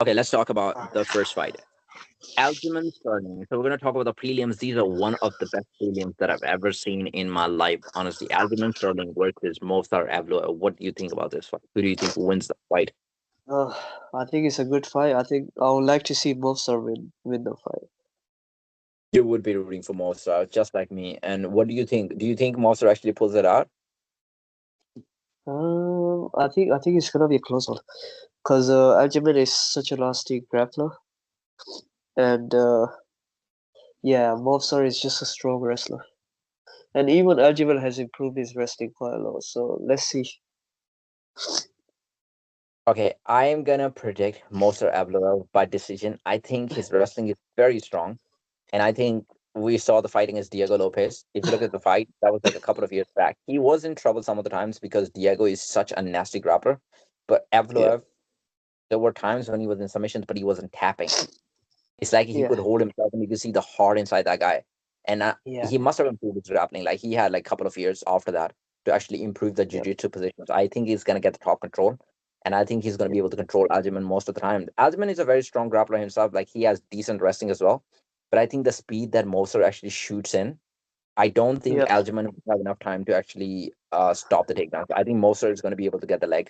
Okay, let's talk about the first fight. Aljamain Sterling. So we're going to talk about the prelims. These are one of the best prelims that I've ever seen in my life. Honestly, Aljamain Sterling versus Movsar Evloev. What do you think about this fight? Who do you think wins the fight? Uh, I think it's a good fight. I think I would like to see Mofsar win the fight. You would be rooting for Movsar, just like me. And what do you think? Do you think Movsar actually pulls it out? I think it's gonna be a close one because Aljamain is such a nasty grappler, and yeah, Mofsar is just a strong wrestler, and even Aljamain has improved his wrestling quite a lot. So let's see. Okay, I am gonna predict Movsar Evloev by decision. I think his wrestling is very strong. And I think we saw the fight against Diego Lopez. If you look at the fight, that was like a couple of years back. He was in trouble some of the times because Diego is such a nasty grappler. But Yeah, Evloev, there were times when he was in submissions, but he wasn't tapping. It's like he yeah, could hold himself and you could see the heart inside that guy. And yeah, he must have improved his grappling. Like he had like a couple of years after that to actually improve the yeah, jiu-jitsu positions. I think he's going to get the top control. And I think he's going to yeah, be able to control Aljamain most of the time. Aljamain is a very strong grappler himself. Like he has decent wrestling as well. But I think the speed that Moser actually shoots in, I don't think yeah, Aljamain will have enough time to actually stop the takedown. I think Moser is going to be able to get the leg,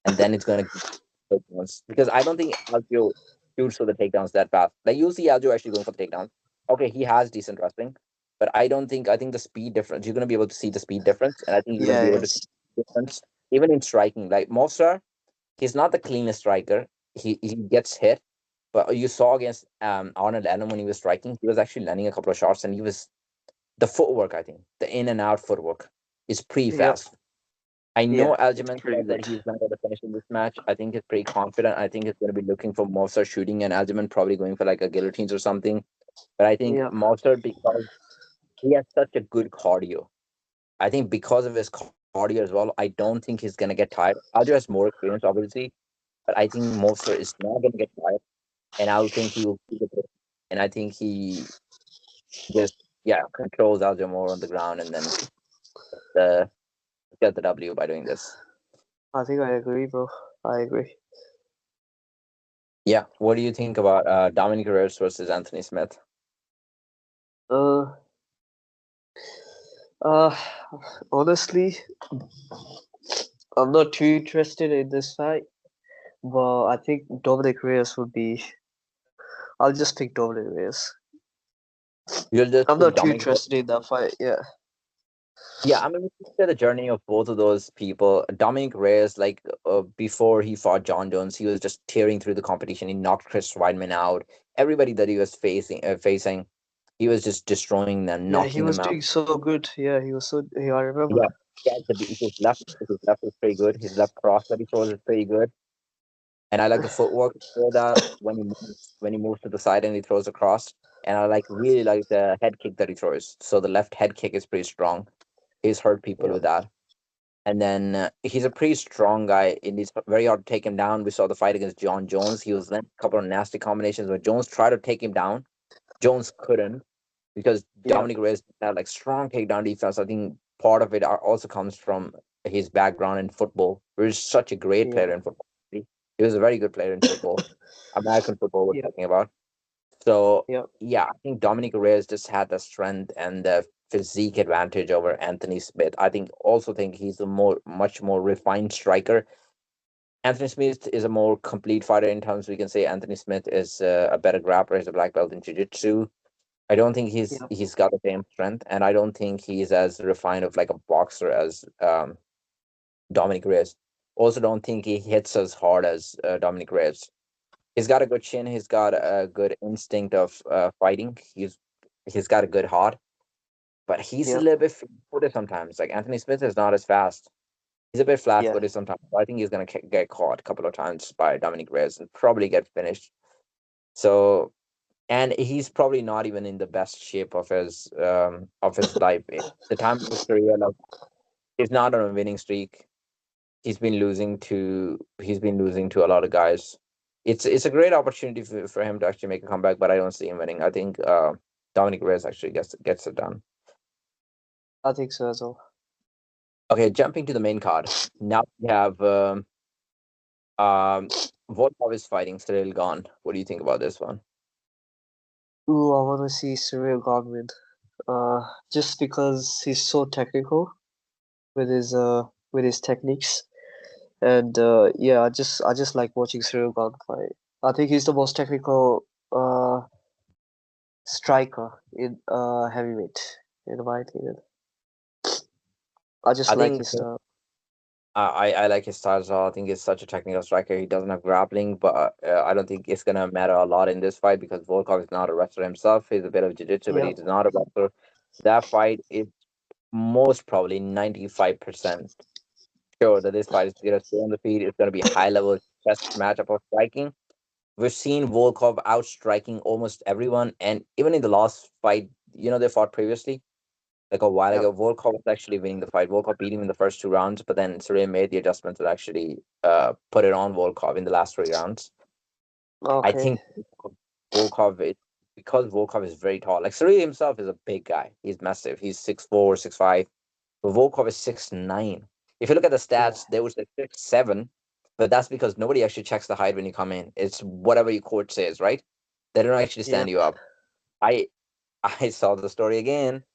and then it's going to takedowns because I don't think Aljo shoots for the takedowns that fast. Like you'll see Aljo actually going for the takedown. Okay, he has decent wrestling, but I don't think I think the speed difference. You're going to be able to see the speed difference, and I think you're going to yeah. be able to see Yes. the difference even in striking. Like Mosar, he's not the cleanest striker. He gets hit, but you saw against Arnold Allen when he was striking, he was actually landing a couple of shots, and he was the footwork. I think the in and out footwork is pretty Yep. fast. I Yeah, know it's Aljamain pretty said that good. he's going to finish in this match. I think he's pretty confident. I think he's going to be looking for Mofsar shooting and Aljamain probably going for like a guillotines or something. But I think Yeah, Mofsar, because he has such a good cardio, I think because of his cardio as well, I don't think he's going to get tired. Aljo has more experience, obviously, but I think Mofsar is not going to get tired. And I think he will keep it. And I think he just, yeah, controls Aljo more on the ground and then uh, get the W by doing this. I think I agree, bro. I agree. Yeah. What do you think about Dominic Reyes versus Anthony Smith? Uh, uh, honestly, I'm not too interested in this fight, but I think Dominic Reyes would be. I'll just pick Dominic Reyes. You'll just I'm pick not too Dominic. interested in that fight. Yeah, Yeah, I mean, we can say the journey of both of those people. Dominic Reyes, like before he fought John Jones, he was just tearing through the competition. He knocked Chris Weidman out. Everybody that he was facing, he was just destroying them, yeah, he knocking was them out. doing so good. Yeah, he was so. Yeah, I remember. Yeah, yeah. His left is pretty good. His left cross that he throws is pretty good. And I like the footwork for that when he moves to the side and he throws across. And I really like the head kick that he throws. So the left head kick is pretty strong. He's hurt people Yeah, with that. And then he's a pretty strong guy. It's very hard to take him down. We saw the fight against John Jones. He was in a couple of nasty combinations where Jones tried to take him down. Jones couldn't because yeah, Dominic Reyes had like strong takedown defense. I think part of it also comes from his background in football. He's such a great yeah, player in football. He was a very good player in football, American football. We're yeah, talking about. So yeah, yeah, I think Dominic Reyes just had the strength and the physique advantage over Anthony Smith. I think also think he's a much more refined striker. Anthony Smith is a more complete fighter in terms we can say Anthony Smith is a better grappler. He's a black belt in jiu-jitsu. I don't think yeah, he's got the same strength, and I don't think he's as refined of like a boxer as Dominic Reyes. Also, don't think he hits as hard as Dominic Reyes. He's got a good chin. He's got a good instinct of fighting. He's got a good heart, but he's a yeah, little bit footed sometimes. Like Anthony Smith is not as fast. He's a bit flat yeah. footed sometimes. I think he's gonna get caught a couple of times by Dominic Reyes and probably get finished. So, and he's probably not even in the best shape of his life. The time of his career, like he's not on a winning streak. He's been losing to a lot of guys. It's a great opportunity for him to actually make a comeback, but I don't see him winning. I think Dominic Reyes actually gets it done. I think so as well. Okay, jumping to the main card. Now we have Volkov is fighting Cyril Gane. What do you think about this one? Ooh, I want to see Cyril Gane win. Just because he's so technical with his techniques, and yeah, I just like watching Cyril Gane fight. I think he's the most technical striker in heavyweight, in my opinion. I just I like think his style. I like his style as well. I think he's such a technical striker. He doesn't have grappling, but I don't think it's gonna matter a lot in this fight because Volkov is not a wrestler himself. He's a bit of jiu-jitsu, but Yep. he's not a wrestler. That fight is most probably 95% sure that this fight is gonna stay on the feet. It's gonna be high level chess matchup of striking. We've seen Volkov outstriking almost everyone, and even in the last fight, they fought previously like a while Yep. ago. Volkov was actually winning the fight. Volkov beat him in the first 2 rounds, but then Surya made the adjustments and actually put it on Volkov in the last 3 rounds. I Okay. think Volkov, because Volkov is very tall. Like Surya himself is a big guy. He's massive. He's 6'4", 6'5". But Volkov is 6'9". If you look at the Yeah. stats, they would say 6'7", but that's because nobody actually checks the height when you come in. It's whatever your coach says, right? They don't actually stand Yep. you up. I I saw the story again.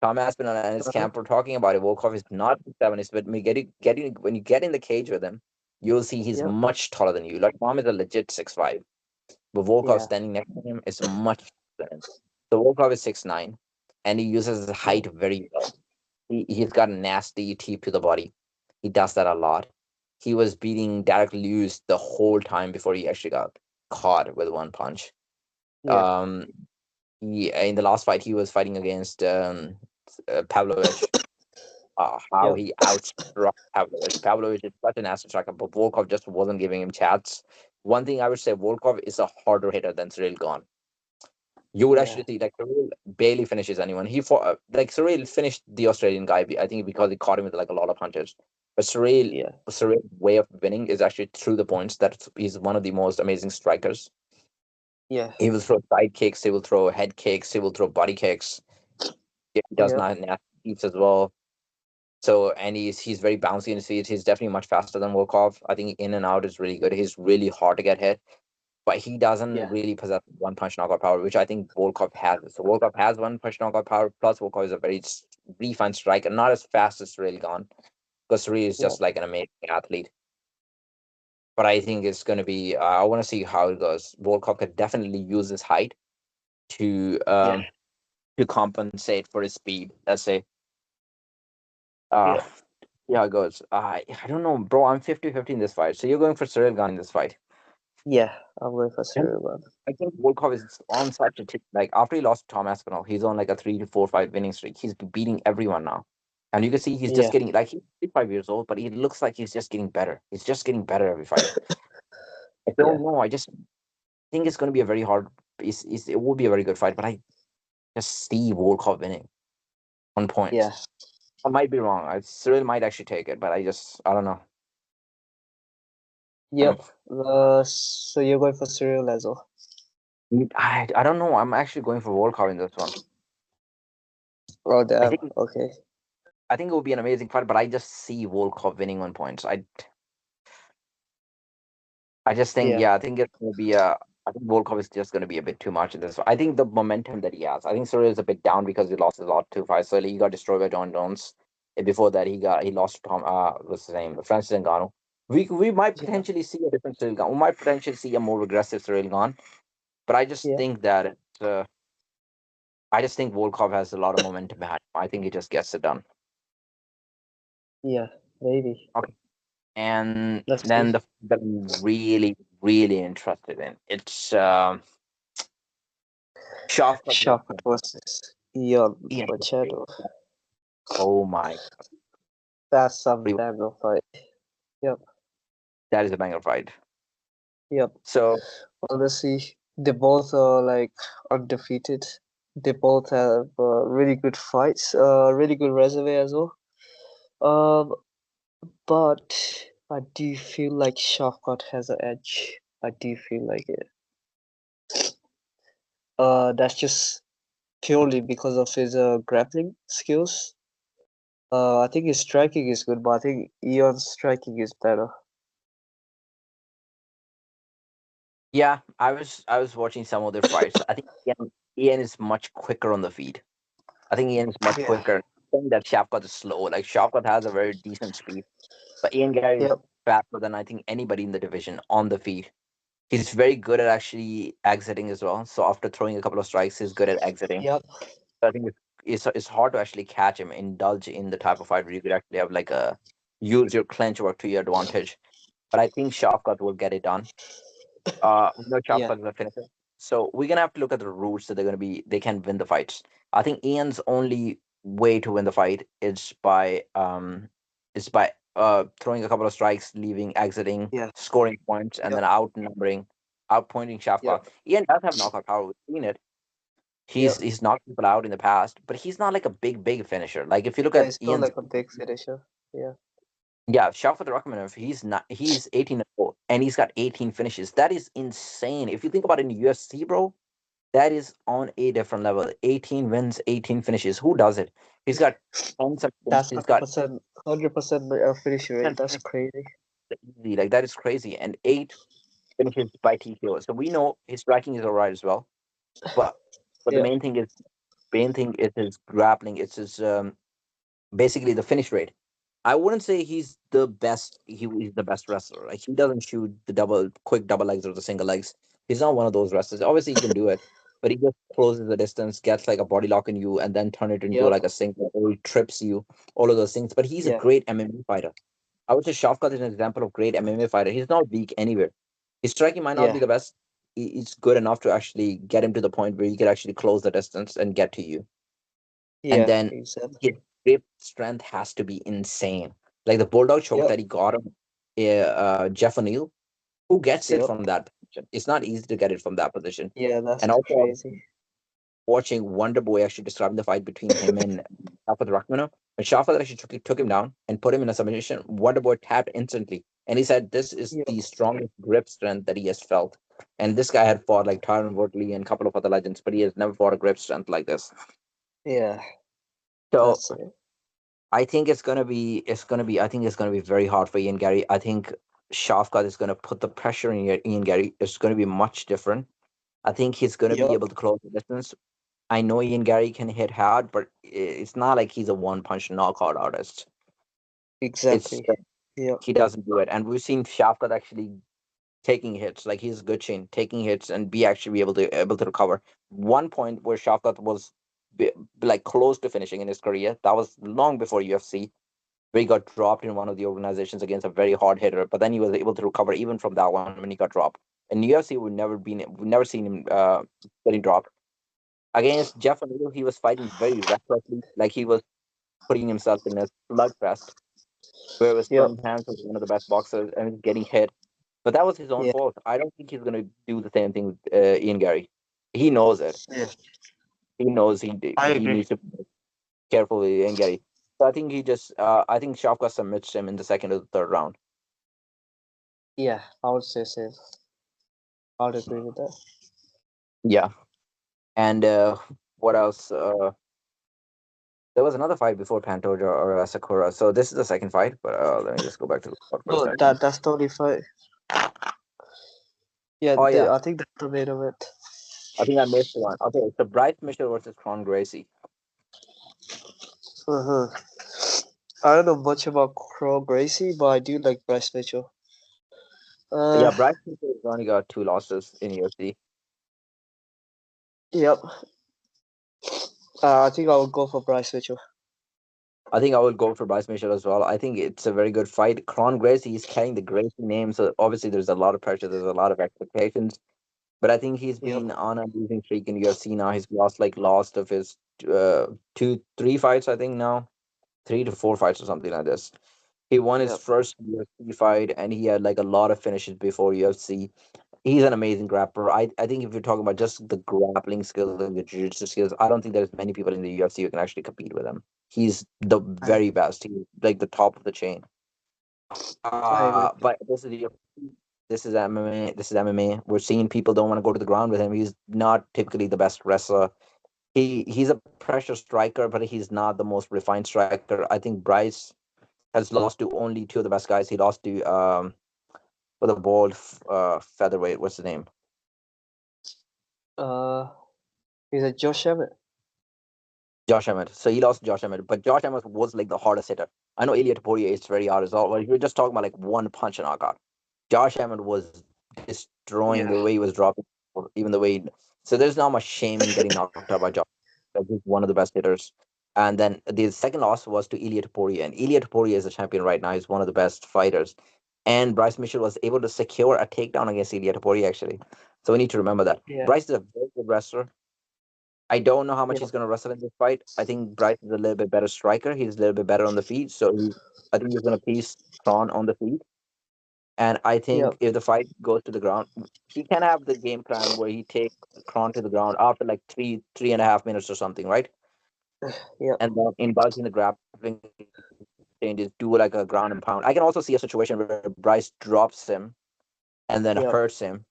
Tom Aspinall and his Uh-huh. camp were talking about it. Volkov is not 7, but when you get in the cage with him, you'll see he's Yep. much taller than you. Like Tom is a legit 6'5", but Volkov Yeah. standing next to him is much taller than him. So Volkov is 6'9", and he uses his Yep. height very well. He's got a nasty teep to the body. He does that a lot. He was beating Derek Lewis the whole time before he actually got caught with one punch. Yeah. Um, in the last fight, he was fighting against Pavlovich. How Yep. he outstruck Pavlovich. Pavlovich is such an asset striker, but Volkov just wasn't giving him chance. One thing I would say, Volkov is a harder hitter than Cyril Gane. You would Yeah. actually see like Cyril barely finishes anyone. He fought like Cyril finished the Australian guy. I think because he caught him with like a lot of punches. But Yeah. Cyril's way of winning is actually through the points. That he's one of the most amazing strikers. Yeah. He will throw side kicks. He will throw head kicks. He will throw body kicks. He does Yep. not nasty kicks as well. So and he's very bouncy in his feet. He's definitely much faster than Volkov. I think in and out is really good. He's really hard to get hit, but he doesn't Yeah. really possess one punch knockout power, which I think Volkov has. So Volkov has one punch knockout power. Plus Volkov is a very refined striker, not as fast as Cyril Gane, because Cyril is Yep. just like an amazing athlete. But I think it's going to be. I want to see how it goes. Volkov could definitely use his height to Yeah. um to compensate for his speed. Let's say. Uh, Yeah. yeah, it goes. I don't know, bro. I'm 50-50 in this fight. So you're going for Cyril Gane in this fight. Yeah. I'm going for And Cyril Gane. I think Volkov is on such a like after he lost to Tom Aspinall, he's on like a 3 to 4 fight winning streak. He's beating everyone now. And you can see he's just Yeah. getting like he's 5 years old, but he looks like he's just getting better. He's just getting better every fight. I Yeah. don't know. I just think it's gonna be a very hard it will be a very good fight, but I just see Volkov winning on Yeah. points. I might be wrong. Cyril might actually take it, but I don't know. Yep. So you're going for Cyril as well. I don't know. I'm actually going for Volkov in this one. Oh I damn. think Okay. I think it will be an amazing fight, but I just see Volkov winning on points. I just think Yeah. yeah, I think it's gonna be I think Volkov is just gonna be a bit too much in this. I think the momentum that he has. I think Cyril is a bit down because he lost a lot too fights. So he got destroyed by John Jones. And before that he lost to Tom what's his name? Francis Ngannou. We might Yeah. potentially see a different Cyril Gane. We might potentially see a more aggressive Cyril Gane. But Yeah. I just think Volkov has a lot of momentum behind him. I think he just gets it done. Yeah. Maybe. Okay. And Let's then see. the that I'm really, really interested in. It's Shafkat Shafkat versus versus Ion Ian. Machado. Oh my, That's some God. banger fight. Yep. That is a banger fight. Yep. So Honestly, they both are like undefeated. They both have really good fights, really good resume as well. Um, but I do feel like Shafkat has an edge. I do feel like it. That's just purely because of his grappling skills. I think his striking is good, but I think Eon's striking is better. Yeah, I was watching some of their fights. I think Ian is much quicker on the feet. I think Ian is much Yeah. quicker. I think that Shafkat is slow. Like Shafkat has a very decent speed, but Ian Gary is Yep. faster than I think anybody in the division on the feet. He's very good at actually exiting as well. So after throwing a couple of strikes, he's good at exiting. Yep. So I think it's hard to actually catch him, indulge in the type of fight where you could actually have like a use your clinch work to your advantage. But I think Shafkat will get it done. No chop Yeah. cuts the finisher. So we're gonna have to look at the routes that they can win the fights. I think Ian's only way to win the fight is by throwing a couple of strikes, leaving, exiting, Yeah. scoring points, and Yep. then outpointing Yep. Shafkat. Ian does have knockout power. We've seen it. Yep. He's knocked people out in the past, but he's not like a big finisher. Like if you look Yeah, at it's not Ian's, like a big finisher. Yeah. yeah, Shafkat Rakhmonov, he's 18-0 and he's got 18 finishes. That is insane. If you think about it in the UFC, bro, that is on a different level. 18 wins, 18 finishes. Who does it? He's got tons of wins. That's He's hundred got percent, 100% finisher rate. 10 That's finishes crazy. easy. Like that is crazy. And 8 finishes by TKO. So we know his striking is alright as well. But but the Yeah. main thing is his grappling. It's his basically the finish rate. I wouldn't say he's the best wrestler. Like he doesn't shoot the quick double legs or the single legs. He's not one of those wrestlers. Obviously he can do it, but he just closes the distance, gets like a body lock in you, and then turn it into Yep. like a single or he trips you, all of those things. But he's a Yeah. great MMA fighter. I would say Shafkat is an example of great MMA fighter. He's not weak anywhere. His striking might not Yeah. be the best. It's good enough to actually get him to the point where he could actually close the distance and get to you. And Yeah. then Exactly. his grip strength has to be insane. Like the bulldog choke Yep. that he got on Jeff O'Neill, who gets it Yep. from that position? It's not easy to get it from that position. Yeah. That's And also crazy. watching Wonder Boy actually describing the fight between him and Shafat Rakhmonov. When Shafat actually took him down and put him in a submission, Wonder Boy tapped instantly. And he said this is Yep. the strongest grip strength that he has felt. And this guy had fought like Tyron Woodley and a couple of other legends, but he has never fought a grip strength like this. Yeah. So That's it. I think it's gonna be very hard for Ian Gary. I think Shafkat is gonna put the pressure in Ian Gary. It's gonna be much different. I think he's gonna be Yep. able to close the distance. I know Ian Gary can hit hard, but it's not like he's a one punch knockout artist. It's Exactly. Yep. he doesn't do it, and we've seen Shafkat actually taking hits. Like he's a good chain, taking hits and be actually be able to recover. One point where Shafkat was be, like close to finishing in his career. That was long before UFC where he got dropped in one of the organizations against a very hard hitter, but then he was able to recover even from that one when he got dropped. In UFC, we've never seen him getting dropped. Against Jeff O'Neill, he was fighting very recklessly, like he was putting himself in a slugfest, where his Yep. Tony Hands was one of the best boxers and he's getting hit. But that was his own Yeah. fault. I don't think he's going to do the same thing with Ian Gary. He knows it. Yeah. He knows I he agree. needs to be careful with Ian Gary. So I think Shafka submits him in the second or the third round. Yeah. I would say same. I would agree with that. Yeah. And what else? There was another fight before Pantoja or Sakura. So this is the second fight, but let me just go back to the card for a No, second. that's the only fight. Yeah. Oh yeah, I think that's the main event. I think I missed one. Okay, so Bryce Mitchell versus Kron Gracie. Uh-huh. I don't know much about Crow Gracie, but I do like Bryce Mitchell. Yeah, Uh, Bryce Mitchell has only got two losses in UFC. yep. I think I would go for Bryce Mitchell. I think I will go for Bryce Mitchell as well. I think it's a very good fight. Kron Gracie is carrying the Gracie name, so obviously there's a lot of pressure. There's a lot of expectations. But I think he's Yep. been on a losing streak in UFC now. He's lost of his two, three fights, I think now. 3 to 4 fights or something like this. He won his Yep. first UFC fight and he had like a lot of finishes before UFC. He's an amazing grappler. I think if you're talking about just the grappling skills and the jiu-jitsu skills, I don't think there's many people in the UFC who can actually compete with him. He's the I very best. He's like the top of the chain. I agree. But this is this is MMA. This is MMA. We're seeing people don't want to go to the ground with him. He's not typically the best wrestler. He's a pressure striker, but he's not the most refined striker. I think Bryce has lost to only two of the best guys. He lost to for the bald featherweight. What's the name? Uh, is it Josh Emmett? Josh Emmett. So he lost to Josh Emmett, but Josh Emmett was like the hardest hitter. I know Ilya Taporia is very hard as well, but if you're just talking about like one punch and knockout, Josh Emmett was destroying Yeah, the way he was dropping, or even the way. So there's not much shame in getting knocked out by Josh. Like, he's one of the best hitters. And then the second loss was to Ilya Taporia, and Ilya Taporia is a champion right now. He's one of the best fighters. And Bryce Mitchell was able to secure a takedown against Ilya Taporia actually. So we need to remember that yeah, Bryce is a very good wrestler. I don't know how much yeah, he's going to wrestle in this fight. I think Bryce is a little bit better striker. He's a little bit better on the feet. So I think he's going to piece Kron on the feet. And I yeah, think if the fight goes to the ground, he can have the game plan where he takes Kron to the ground after like 3.5 minutes or something, right? yeah, And then embark in the grappling changes, do like a ground and pound. I can also see a situation where Bryce drops him and then yeah, hurts him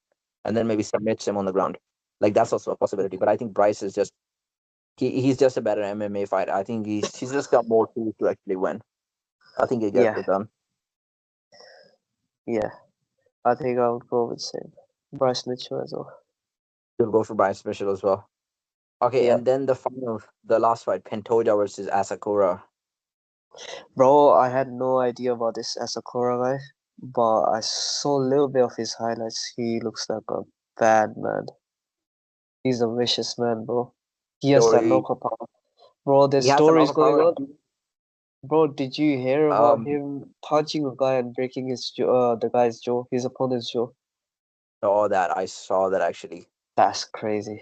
and then maybe submits him on the ground. Like that's also a possibility. But I think Bryce is just he's just a better MMA fighter. I think he's just got more tools to actually win. I think he gets yeah, it done. yeah. I think I would go with same. Bryce Mitchell as well. He'll go for Bryce Mitchell as well. Okay, Yeah, and then the last fight, Pantoja versus Asakura. bro, I had no idea about this Asakura guy, but I saw a little bit of his highlights. He looks like a bad man. He's a vicious man, bro. He has So that knockout power. Bro, he there's has a stories knockout going power. on. Bro, did you hear about Um, him punching a guy and breaking the guy's jaw, his opponent's jaw? I saw that actually. That's crazy.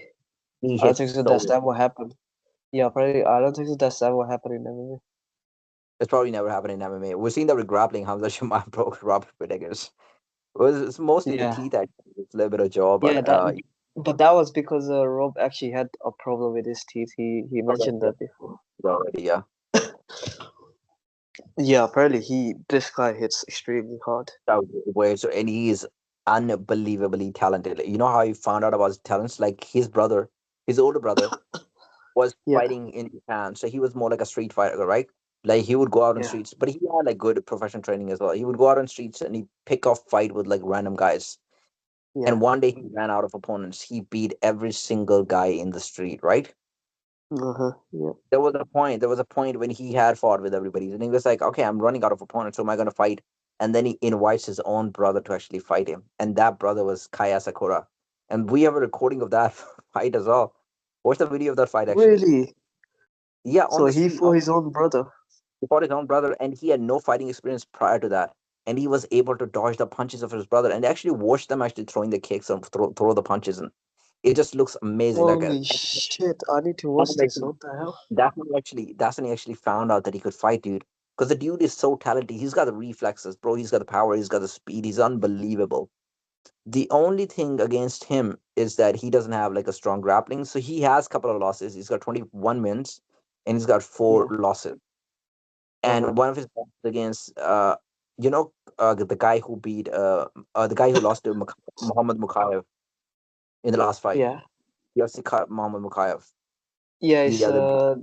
He I don't hits think so. That's so. that what happened. Yeah, probably. I don't think so. That's that what happened in MMA. It's probably never happened in MMA. We've seen that with grappling. Hamza Shimon broke Robert Whittaker's. It's mostly the Yeah, teeth. Actually, it's a little bit of jaw, yeah. but But that was because Rob actually had a problem with his teeth. He mentioned that before. already, yeah. Yeah, apparently this guy hits extremely hard. That was weird. So, and he is unbelievably talented. You know how he found out about his talents? Like his brother, his older brother, was Yeah, fighting in Japan. So he was more like a street fighter, right? Like he would go out on yeah, streets, but he had like good professional training as well. He would go out on streets and he pick off fight with like random guys. yeah. And one day he ran out of opponents. He beat every single guy in the street, right? Uh-huh. Yeah, There was a point when he had fought with everybody, and he was like, "Okay, I'm running out of opponents. Who am I going to fight?" And then he invites his own brother to actually fight him, and that brother was Kaya Sakura, and we have a recording of that fight as well. What's the video of that fight actually? really. Yeah, on So the he street. fought his own brother. He fought his own brother, and he had no fighting experience prior to that, and he was able to dodge the punches of his brother, and actually watch them actually throwing the kicks and throw the punches, and it just looks amazing. Like Holy shit! I need to watch this. a What the hell? that's when he actually found out that he could fight, dude. Because the dude is so talented. He's got the reflexes, bro. He's got the power. He's got the speed. He's unbelievable. The only thing against him is that he doesn't have like a strong grappling. So he has a couple of losses. He's got 21 wins and he's got four Yeah. losses. Uh-huh. And one of his losses against the guy who beat the guy who lost to Muhammad Mukhayev in the last fight. Yeah. UFC cut Muhammad Mukhayev. Yeah, The it's other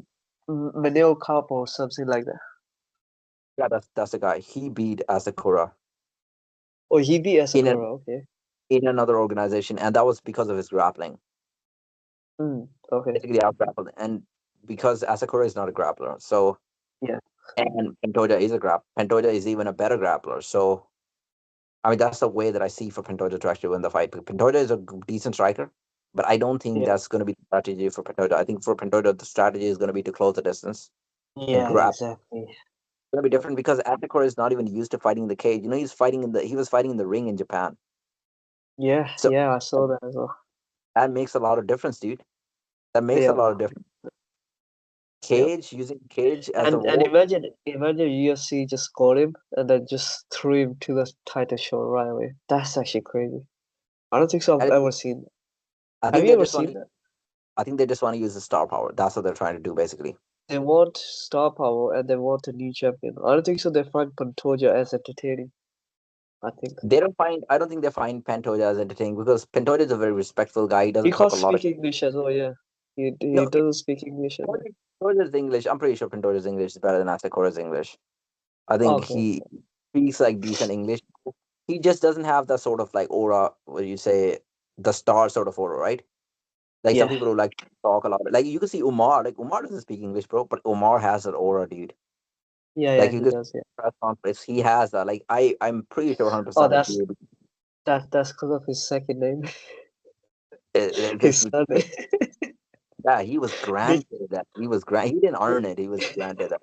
Manil Cup or something like that. Yeah, that's the guy. He beat Asakura Oh, he beat in Asakura. Okay. in another organization, and that was because of his grappling. Okay. Basically, out grappled, and because Asakura is not a grappler, so Yeah. and Pantoja is even a better grappler. So I mean, that's the way that I see for Pantoja to actually win the fight. Pantoja is a decent striker, but I don't think Yeah. that's going to be the strategy for Pantoja. I think for Pantoja, the strategy is going to be to close the distance and Yeah, grab. exactly. It's going to be different because Asakura is not even used to fighting in the cage. He was fighting in the ring in Japan. Yeah, So yeah, I saw that as well. that makes a lot of difference, dude. That makes a Yeah. lot of difference. Yeah. Using cage as a And rope. imagine UFC just caught him and then just threw him to the title shot right away. That's actually crazy. I don't think so I've I ever think, seen that. I Have think you they ever just want seen to. that? I think they just want to use the star power. That's what they're trying to do, basically. They want star power and they want a new champion. I don't think so they find Pantoja as entertaining, I think. They don't find. I don't think they find Pantoja as entertaining because Pantoja is a very respectful guy. He He doesn't talk can't a lot of. speak English as well, yeah. He No, doesn't speak English as well. Pantoja's English. I'm pretty sure Pantoja's English is better than Asakura's English. I think Okay. he speaks like decent English. He just doesn't have that sort of like aura where you say the star sort of aura, right? Like some Yeah, people who like talk a lot. Like you can see Umar. Like Umar doesn't speak English, bro, but Umar has that aura, dude. yeah, Like you he could does. Yeah. press conference, he has that. Like I'm pretty sure Oh, 100% like that's that's because of his second name, his because surname. yeah, he was which granted that. He was grant. He didn't earn it. He was granted that.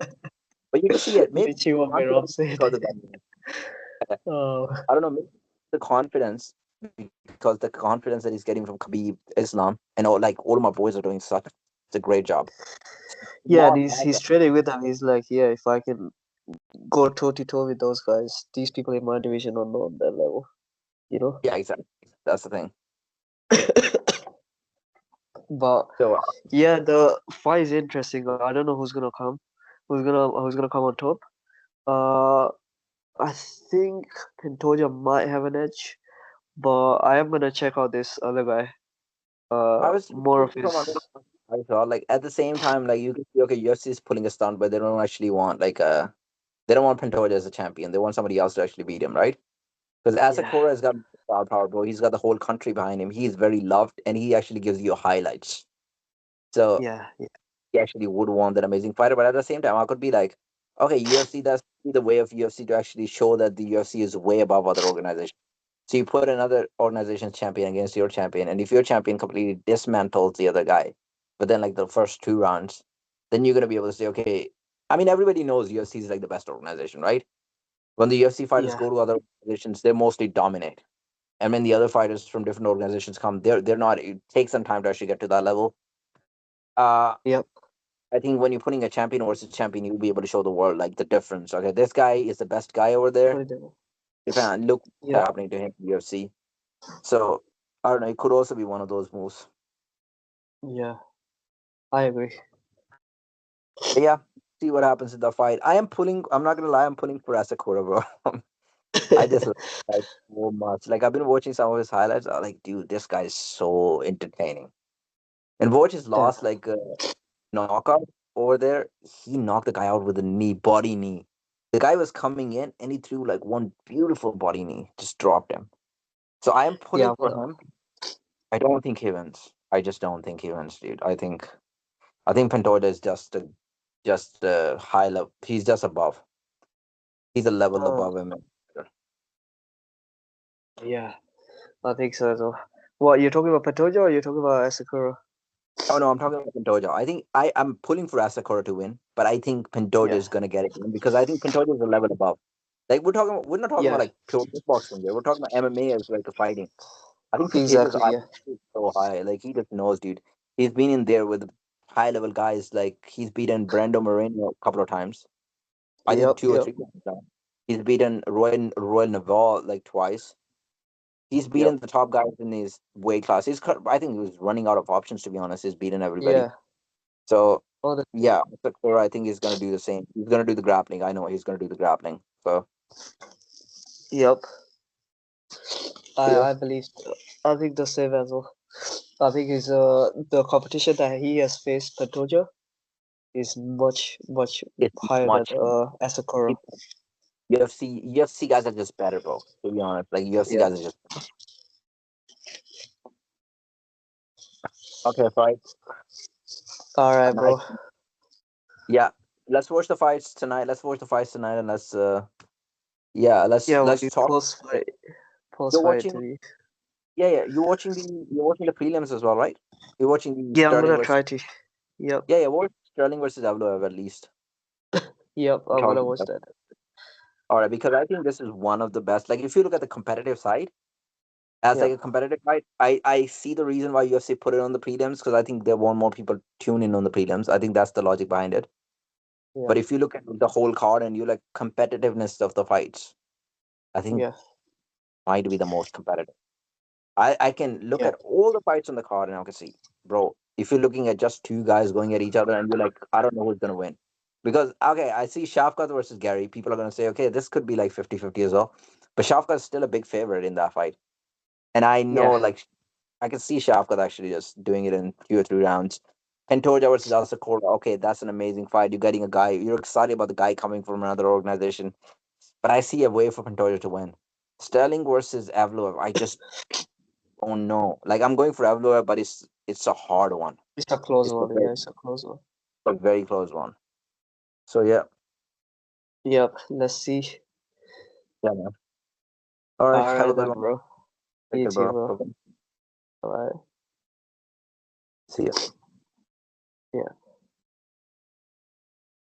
But you can see it. Maybe which he won't be wrong confidence said. because of that. Oh, I don't know. Maybe the confidence because the confidence that he's getting from Khabib, Islam, and all like all of my boys are doing such it's a great job. yeah, and Umar has he's that. training with them. He's like, yeah, if I can go toe to toe with those guys, these people in my division are not on that level, you know. Yeah, exactly. That's the thing. But So yeah, the fight is interesting. I don't know who's gonna come on top. Uh, I think Pantoja might have an edge, but I am gonna check out this other guy. I was More of from his. another I saw like at the same time like you can see okay UFC is pulling a stunt but they don't actually want they don't want Pantoja as a champion. They want somebody else to actually beat him, right? Because Yeah, Asakura has got star power, bro. He's got the whole country behind him. He's very loved and he actually gives you highlights. So yeah, yeah, he actually would want that amazing fighter. But at the same time, I could be like, okay, UFC, that's the way of UFC to actually show that the UFC is way above other organizations. So you put another organization's champion against your champion, and if your champion completely dismantles the other guy, but then like the first two rounds, then you're gonna be able to say, okay, I mean everybody knows UFC is like the best organization, right? When the UFC fighters yeah, go to other organizations, they mostly dominate. And when the other fighters from different organizations come, they're not. It takes some time to actually get to that level. Uh, yep. I think when you're putting a champion versus champion, you'll be able to show the world like the difference. Okay, this guy is the best guy over there. Put it down. If look Yep, what's happening to him in UFC. So I don't know. It could also be one of those moves. yeah, I agree. But yeah, see what happens in the fight. I am pulling. I'm not gonna lie. I'm pulling for Asakura, bro. I just like the guy so much. Like I've been watching some of his highlights. I'm like, dude, this guy is so entertaining. And watch his Damn. last knockout over there. He knocked the guy out with a knee, body knee. The guy was coming in and he threw like one beautiful body knee, just dropped him. So I am pulling Yeah, for him. I don't think he wins. I just don't think he wins, dude. I think Pantoja is just a high level. He's just above. He's a level uh, above him. yeah, I think so as well. What, you're talking about Patoja or you're talking about Asakura? Oh no, I'm talking about Pantoja. I think I'm pulling for Asakura to win, but I think Pantoja Yeah, is gonna get it in because I think Pantoja is a level above. Like we're not talking about yeah, like pure kickboxing here. We're talking about MMA as like a fighting. I think Pantoja's exactly. Yeah, IQ is so high. Like he just knows, dude. He's been in there with high level guys. Like he's beaten Brando Moreno a couple of times. I think yep, two or yep, three times now. He's beaten Royal Naval like twice. He's yep. beaten the top guys in his weight class. I think he was running out of options to be honest. He's beaten everybody. Yeah. So Honestly, yeah, Sakura, I think he's gonna do the same. He's gonna do the grappling. I know he's gonna do the grappling. So yep. yeah, I believe. I think the same as well. I think is the competition that he has faced Patoja is much it's higher than much. Asakura. UFC guys are just better, bro. To be honest, like UFC Yep. guys are just okay. Fight. All right, Nice. bro. Yeah, let's watch the fights tonight. Let's watch the fights tonight, and yeah, let's Yeah, we'll let's do talk. post You're fight watching. interview. Yeah, yeah. You're watching the prelims as well, right? You're watching the Yeah, I'm Sterling gonna versus. try to. Yep, Yeah, yeah. Watch Sterling versus Evloev at least. yep. We're I'm gonna talking watch about. that. All right, because I think this is one of the best. Like, if you look at the competitive side, as like Yep. a competitive fight, I see the reason why UFC put it on the prelims because I think they want more people tune in on the prelims. I think that's the logic behind it. Yep. But if you look at the whole card and you like competitiveness of the fights, I think Yeah. might be the most competitive. I can look Yeah. at all the fights on the card and I can see, bro, if you're looking at just two guys going at each other and you're like, I don't know who's gonna win. Because okay, I see Shafkat versus Gary. People are gonna say, okay, this could be like 50-50 as well. But Shafkat is still a big favorite in that fight. And I know Yeah. like I can see Shafkat actually just doing it in 2 or 3 rounds. Pantoja versus Asakura. Okay, that's an amazing fight. You're getting a guy. You're excited about the guy coming from another organization. But I see a way for Pantoja to win. Sterling versus Evloev. I just don't know. Like I'm going for Evloev, but it's it's a hard one. It's a close It's one. Yeah, it's a close one. a very close one. So yeah, Yep. Let's see. yeah, man. All right, All have a right, good then, one. bro. Take You care, too, bro. bro. Bye-bye. All right. See ya. Yeah.